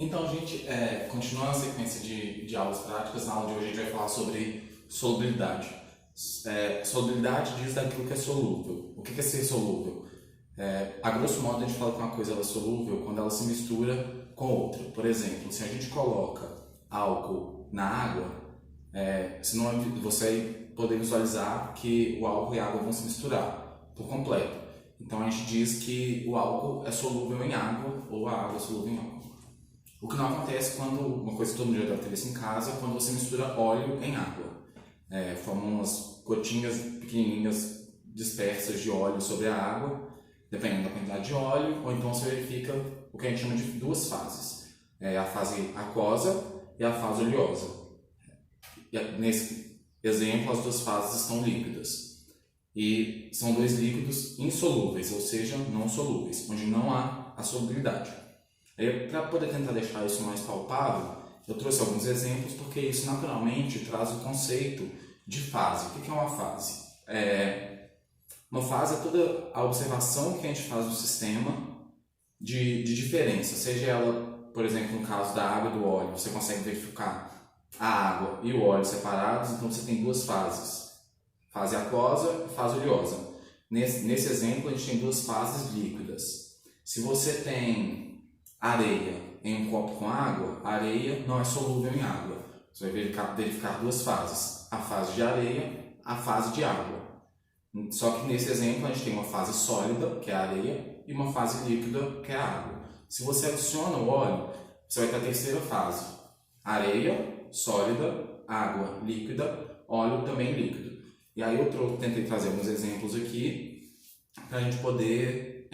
Então, gente, continuando a sequência de aulas práticas, na aula de hoje a gente vai falar sobre solubilidade. Solubilidade diz daquilo que é solúvel. O que é ser solúvel? A grosso modo, a gente fala que uma coisa ela é solúvel quando ela se mistura com outra. Por exemplo, se a gente coloca álcool na água, você vai poder visualizar que o álcool e a água vão se misturar por completo. Então, a gente diz que o álcool é solúvel em água ou a água é solúvel em álcool. O que não acontece quando, uma coisa que todo mundo já deve ter visto em casa, quando você mistura óleo em água. Formam umas gotinhas pequenininhas dispersas de óleo sobre a água, dependendo da quantidade de óleo, ou então você verifica o que a gente chama de duas fases. A fase aquosa e a fase oleosa. Nesse exemplo, as duas fases estão líquidas. E são dois líquidos insolúveis, ou seja, não solúveis, onde não há a solubilidade. Para poder tentar deixar isso mais palpável, eu trouxe alguns exemplos, porque isso naturalmente traz o conceito de fase. O que é uma fase? Uma fase é toda a observação que a gente faz do sistema de diferença, seja ela, por exemplo, no caso da água e do óleo, você consegue verificar a água e o óleo separados, então você tem duas fases, fase aquosa e fase oleosa. Nesse exemplo, a gente tem duas fases líquidas. Se você tem areia em um copo com água, a areia não é solúvel em água. Você vai verificar duas fases, a fase de areia, a fase de água. Só que nesse exemplo a gente tem uma fase sólida, que é a areia, e uma fase líquida, que é a água. Se você adiciona o óleo, você vai ter a terceira fase, areia, sólida, água, líquida, óleo também líquido. E aí eu tentei trazer alguns exemplos aqui para a gente poder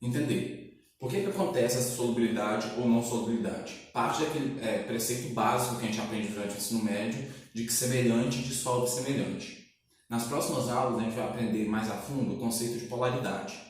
entender. Por que acontece essa solubilidade ou não solubilidade? Parte daquele preceito básico que a gente aprende durante o ensino médio, de que semelhante dissolve semelhante. Nas próximas aulas a gente vai aprender mais a fundo o conceito de polaridade.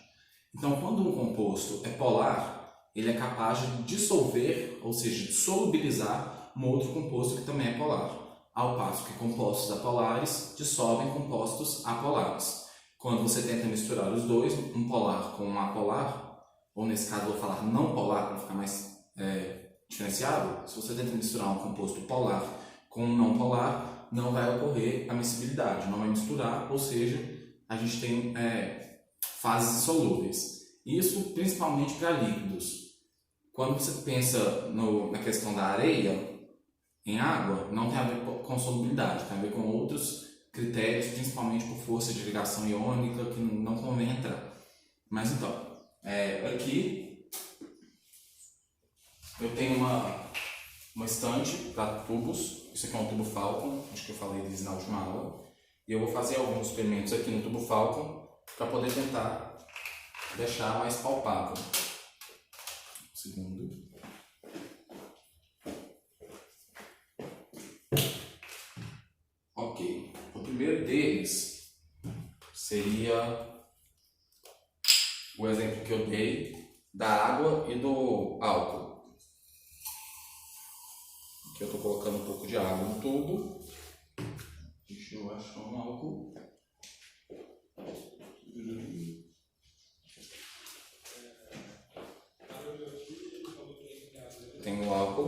Então, quando um composto é polar, ele é capaz de dissolver, ou seja, de solubilizar um outro composto que também é polar. Ao passo que compostos apolares dissolvem compostos apolares. Quando você tenta misturar os dois, um polar com um apolar, ou nesse caso eu vou falar não polar para ficar mais diferenciado, se você tenta misturar um composto polar com um não polar, não vai ocorrer a miscibilidade, não vai misturar, ou seja, a gente tem fases insolúveis. Isso principalmente para líquidos. Quando você pensa na questão da areia em água, não tem a ver com solubilidade, tem a ver com outros critérios, principalmente por força de ligação iônica, que não convém entrar. Mas então, aqui eu tenho uma estante para tubos. Isso aqui é um tubo Falcon, acho que eu falei disso na última aula. E eu vou fazer alguns experimentos aqui no tubo Falcon para poder tentar deixar mais palpável. Um segundo. Ok, o primeiro deles seria o exemplo que eu dei da água e do álcool. Aqui eu estou colocando um pouco de água no tubo. Deixa eu achar um álcool. Tem o álcool.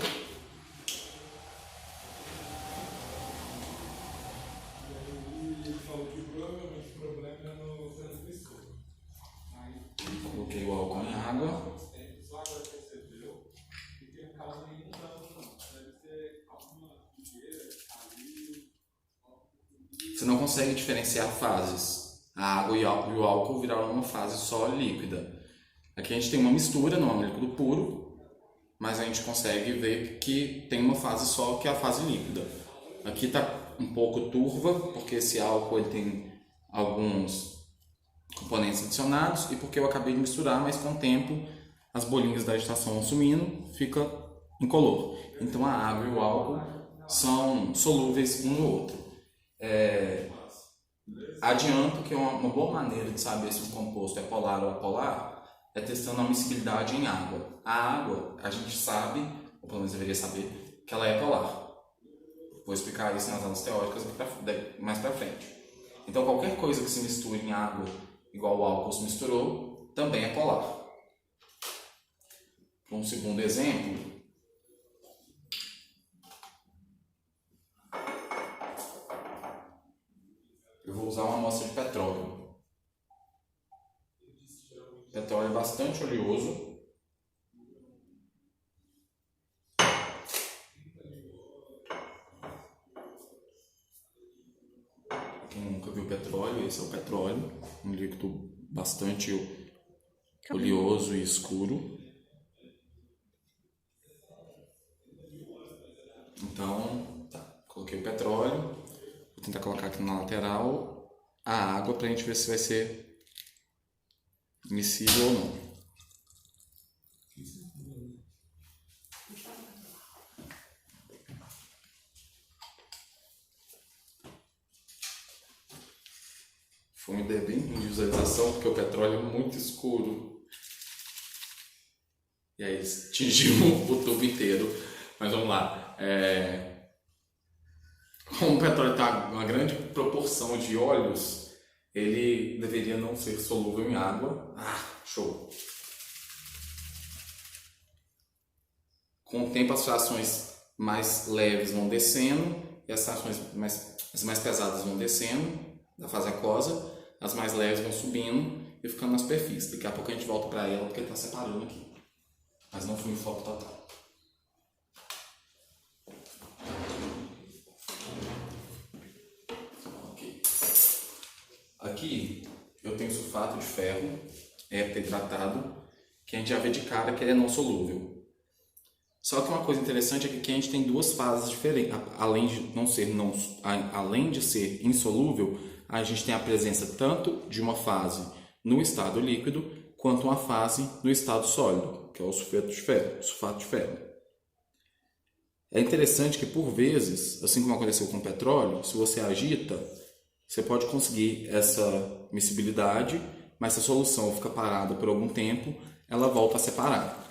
Coloquei o álcool em água. Você não consegue diferenciar fases. A água e o álcool viraram uma fase só líquida. Aqui a gente tem uma mistura, não é um líquido puro, mas a gente consegue ver que tem uma fase só, que é a fase líquida. Aqui está um pouco turva, porque esse álcool ele tem alguns componentes adicionados e porque eu acabei de misturar, mas com o tempo as bolinhas da agitação vão sumindo, fica incolor. Então a água e o álcool são solúveis um no outro. Adianto que uma boa maneira de saber se um composto é polar ou apolar é testando a miscibilidade em água. A água, a gente sabe, ou pelo menos deveria saber, que ela é polar. Vou explicar isso nas aulas teóricas mais para frente. Então qualquer coisa que se misture em água igual o álcool se misturou, também é polar. Um segundo exemplo, petróleo é bastante oleoso. Quem nunca viu petróleo, esse é o petróleo, um líquido bastante oleoso e escuro. Então, tá, coloquei o petróleo, vou tentar colocar aqui na lateral a água para a gente ver se vai ser miscível ou não. Foi uma ideia bem ruim de visualização, porque o petróleo é muito escuro. E aí atingiu o tubo inteiro. Mas vamos lá. Como o petróleo está uma grande proporção de óleos, ele deveria não ser solúvel em água. Show! Com o tempo as frações mais leves vão descendo e as frações mais pesadas vão descendo da fase aquosa. As mais leves vão subindo e ficando na superfície. Daqui a pouco a gente volta para ela porque ele está separando aqui. Mas não foi um foco total. Ok. Aqui eu tenho sulfato de ferro heptatidratado, que a gente já vê de cara que ele é não solúvel. Só que uma coisa interessante é que aqui a gente tem duas fases diferentes. Além de ser insolúvel, a gente tem a presença tanto de uma fase no estado líquido quanto uma fase no estado sólido, que é o sulfato de ferro. É interessante que, por vezes, assim como aconteceu com o petróleo, se você agita, você pode conseguir essa miscibilidade, mas se a solução fica parada por algum tempo, ela volta a separar.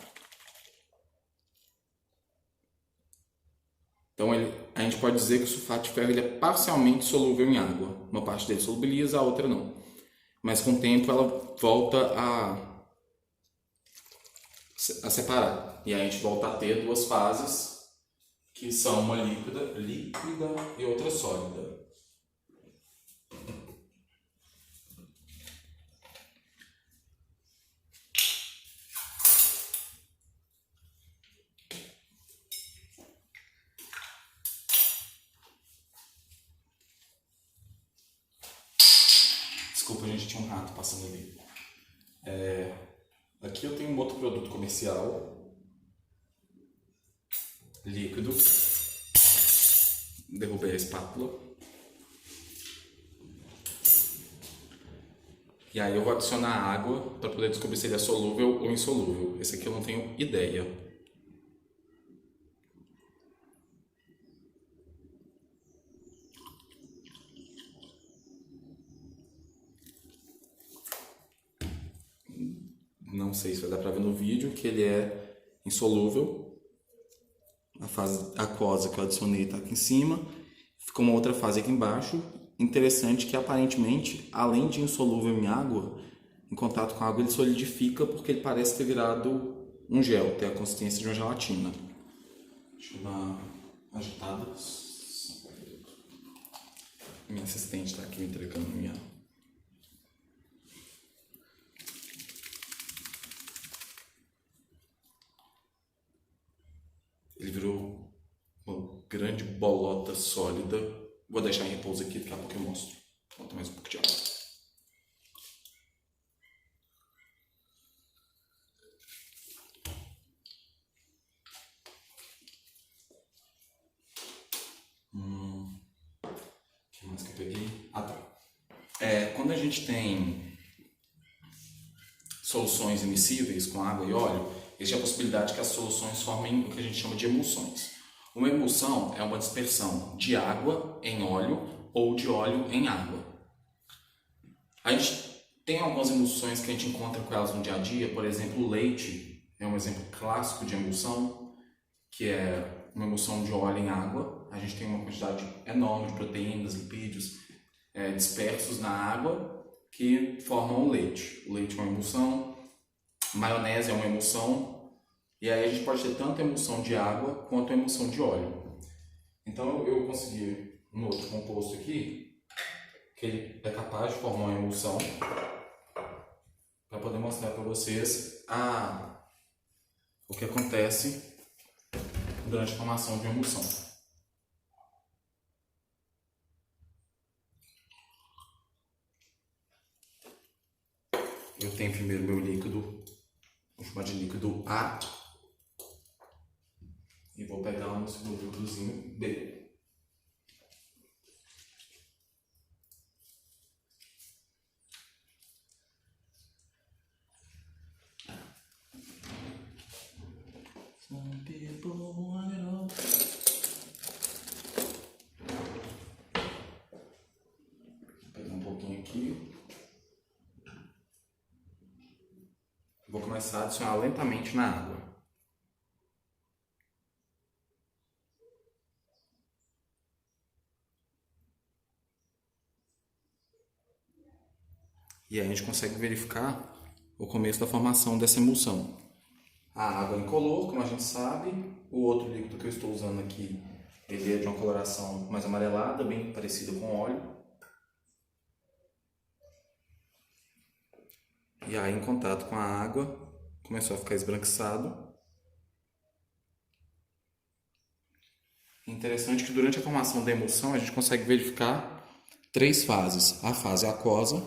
Então, a gente pode dizer que o sulfato de ferro ele é parcialmente solúvel em água. Uma parte dele solubiliza, a outra não. Mas com o tempo ela volta a separar. E aí a gente volta a ter duas fases, que são uma líquida e outra sólida. Desculpa, a gente tinha um rato passando ali. Aqui eu tenho um outro produto comercial, líquido. Derrubei a espátula. E aí eu vou adicionar água para poder descobrir se ele é solúvel ou insolúvel. Esse aqui eu não tenho ideia. Não sei se vai dar para ver no vídeo que ele é insolúvel. A fase aquosa que eu adicionei está aqui em cima. Ficou uma outra fase aqui embaixo. Interessante que aparentemente, além de insolúvel em água, em contato com a água ele solidifica porque ele parece ter virado um gel, ter a consistência de uma gelatina. Deixa eu dar uma agitada. Minha assistente está aqui me entregando minha... Ele virou uma grande bolota sólida. Vou deixar em repouso aqui, daqui a pouco eu mostro. Bota mais um pouco de água. O que mais que eu peguei? Tá. Quando a gente tem soluções immiscíveis com água e óleo, existe a possibilidade que as soluções formem o que a gente chama de emulsões. Uma emulsão é uma dispersão de água em óleo ou de óleo em água. A gente tem algumas emulsões que a gente encontra com elas no dia a dia, por exemplo, o leite é um exemplo clássico de emulsão, que é uma emulsão de óleo em água. A gente tem uma quantidade enorme de proteínas, lipídios dispersos na água que formam o leite. O leite é uma emulsão, maionese é uma emulsão, e aí a gente pode ter tanto emulsão de água quanto emulsão de óleo. Então eu consegui um outro composto aqui, que ele é capaz de formar uma emulsão. para poder mostrar para vocês o que acontece durante a formação de uma emulsão. Eu tenho primeiro meu líquido, vou chamar de líquido A, e vou pegar um segundo líquidozinho B. Some people want it all. Vou pegar um pouquinho aqui. Vou começar a adicionar lentamente na água. E aí a gente consegue verificar o começo da formação dessa emulsão. A água incolor, como a gente sabe. O outro líquido que eu estou usando aqui, ele é de uma coloração mais amarelada, bem parecida com óleo. E aí, em contato com a água, começou a ficar esbranquiçado. Interessante que durante a formação da emulsão a gente consegue verificar 3 fases: a fase aquosa,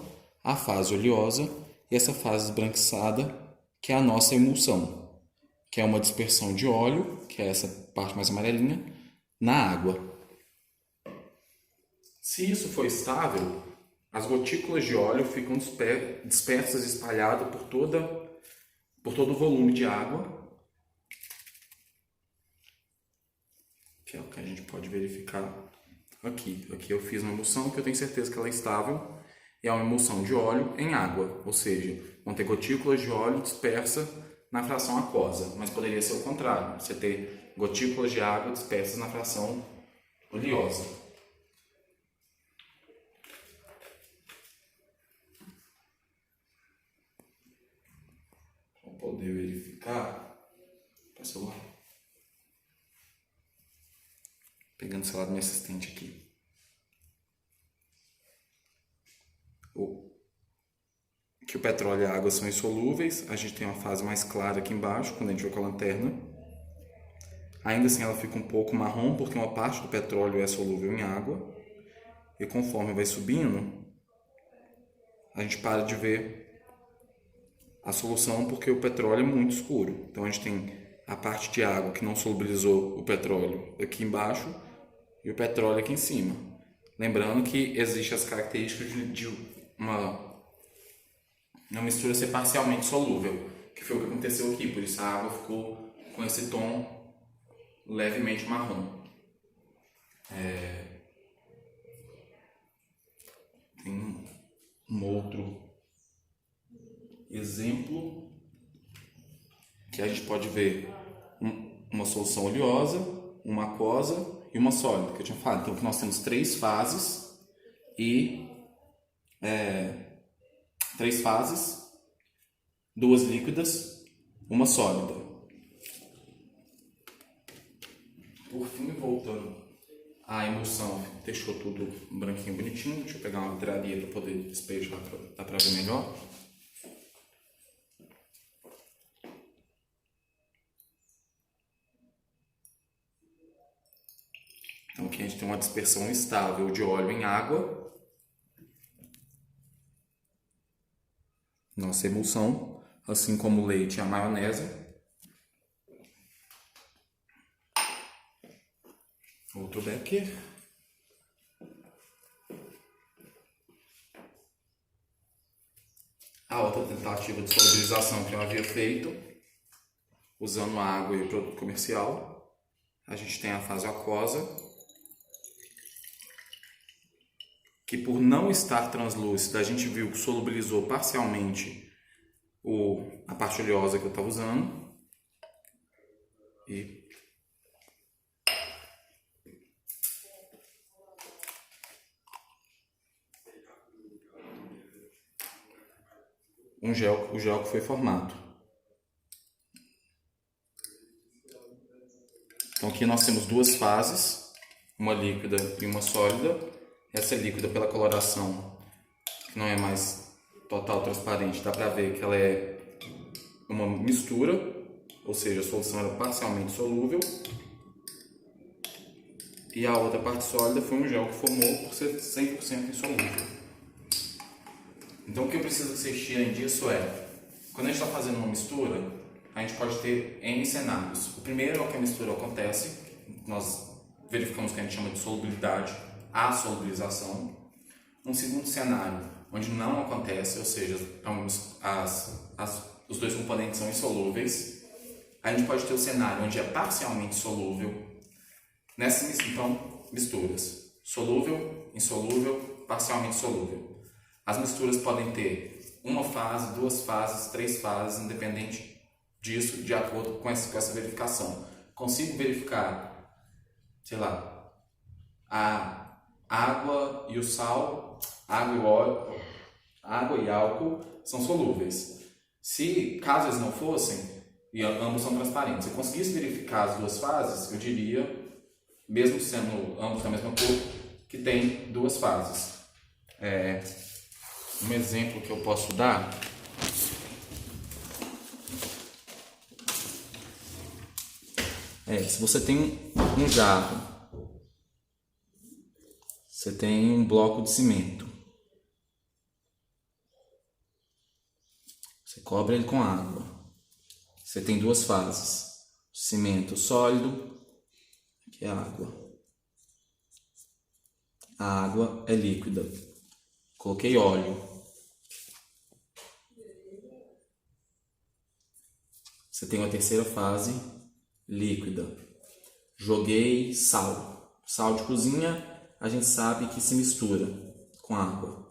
a fase oleosa e essa fase esbranquiçada, que é a nossa emulsão, que é uma dispersão de óleo, que é essa parte mais amarelinha, na água. Se isso for estável, as gotículas de óleo ficam dispersas e espalhadas por todo o volume de água, que é o que a gente pode verificar aqui. Aqui eu fiz uma emulsão que eu tenho certeza que ela é estável, e é uma emulsão de óleo em água, ou seja, vão ter gotículas de óleo dispersas na fração aquosa, mas poderia ser o contrário, você ter gotículas de água dispersas na fração oleosa. Para poder verificar, para o celular, pegando o celular do meu assistente aqui. Que o petróleo e a água são insolúveis, a gente tem uma fase mais clara aqui embaixo, quando a gente vai com a lanterna. Ainda assim ela fica um pouco marrom, porque uma parte do petróleo é solúvel em água. E conforme vai subindo, a gente para de ver a solução, porque o petróleo é muito escuro. Então a gente tem a parte de água que não solubilizou o petróleo aqui embaixo e o petróleo aqui em cima. Lembrando que existem as características de uma mistura ser parcialmente solúvel, que foi o que aconteceu aqui, por isso a água ficou com esse tom levemente marrom. Tem um outro exemplo que a gente pode ver uma solução oleosa, uma aquosa e uma sólida, que eu tinha falado. Então aqui nós temos 3 fases e 3 fases, 2 líquidas, uma sólida. Por fim, voltando à emulsão, deixou tudo branquinho, bonitinho. Deixa eu pegar uma vidraria para poder despejar, dá para ver melhor. Então aqui a gente tem uma dispersão estável de óleo em água. Nossa emulsão, assim como o leite e a maionese. Outro becker. A outra tentativa de solubilização que eu havia feito, usando água e produto comercial. A gente tem a fase aquosa, que por não estar translúcida, a gente viu que solubilizou parcialmente a parte oleosa que eu estava usando. E o gel que foi formado. Então aqui nós temos 2 fases, uma líquida e uma sólida. Essa é líquida pela coloração, que não é mais total transparente, dá para ver que ela é uma mistura, ou seja, a solução era parcialmente solúvel. E a outra parte sólida foi um gel que formou por ser 100% insolúvel. Então o que eu preciso que vocês tirem disso é, quando a gente está fazendo uma mistura, a gente pode ter N cenários. O primeiro é o que a mistura acontece, nós verificamos que a gente chama de solubilidade, a solubilização. Um segundo cenário, onde não acontece, ou seja, os dois componentes são insolúveis. A gente pode ter o cenário onde é parcialmente solúvel. Nessas, então, misturas: solúvel, insolúvel, parcialmente solúvel. As misturas podem ter uma fase, duas fases, três fases, independente disso, de acordo com essa verificação. Consigo verificar, sei lá, a água e o sal, água e óleo, água e álcool são solúveis. Se, caso eles não fossem, e ambos são transparentes, se eu conseguisse verificar as duas fases, eu diria, mesmo sendo ambos da mesma cor, que tem duas fases. Um exemplo que eu posso dar se você tem um jarro, você tem um bloco de cimento, você cobre ele com água, você tem duas fases: cimento sólido, que é água. A água é líquida. Coloquei óleo. Você tem uma terceira fase, líquida. Joguei sal. Sal de cozinha, a gente sabe que se mistura com água.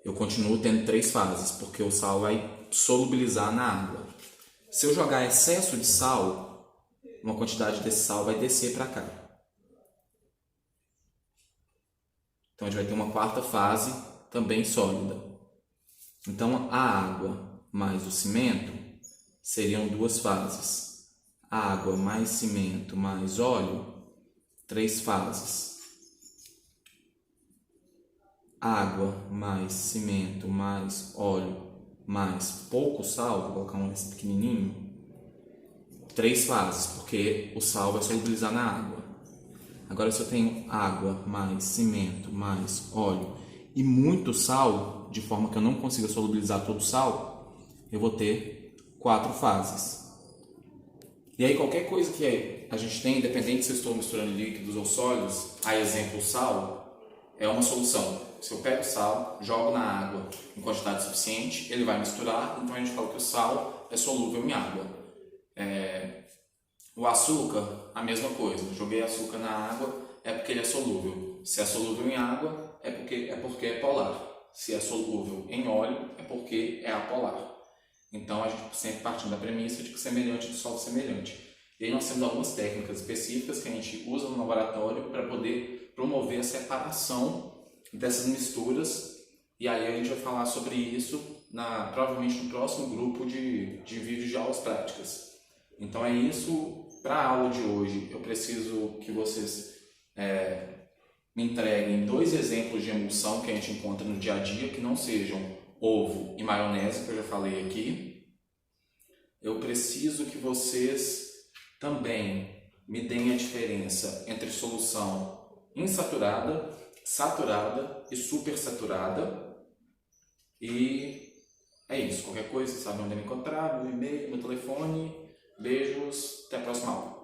Eu continuo tendo três fases, porque o sal vai solubilizar na água. Se eu jogar excesso de sal, uma quantidade desse sal vai descer para cá. Então a gente vai ter uma quarta fase também sólida. Então a água mais o cimento seriam duas fases. Água mais cimento mais óleo, três fases. Água mais cimento mais óleo mais pouco sal, vou colocar um esse pequenininho, três fases, porque o sal vai solubilizar na água. Agora, se eu tenho água mais cimento mais óleo e muito sal, de forma que eu não consiga solubilizar todo o sal, eu vou ter quatro fases. E aí, qualquer coisa que a gente tem, independente se eu estou misturando líquidos ou sólidos, a exemplo, o sal é uma solução. Se eu pego o sal, jogo na água em quantidade suficiente, ele vai misturar, então a gente fala que o sal é solúvel em água. O açúcar, a mesma coisa. Joguei açúcar na água, é porque ele é solúvel. Se é solúvel em água, é porque é polar. Se é solúvel em óleo, é porque é apolar. Então a gente sempre partindo da premissa de que semelhante dissolve semelhante. E aí nós temos algumas técnicas específicas que a gente usa no laboratório para poder promover a separação dessas misturas. E aí a gente vai falar sobre isso provavelmente no próximo grupo de vídeos de aulas práticas. Então é isso. Para a aula de hoje, eu preciso que vocês me entreguem dois exemplos de emulsão que a gente encontra no dia a dia, que não sejam ovo e maionese, que eu já falei aqui. Eu preciso que vocês também me deem a diferença entre solução insaturada, saturada e supersaturada. E é isso. Qualquer coisa, vocês sabem onde me encontrar, meu e-mail, meu telefone. Beijos, até a próxima aula.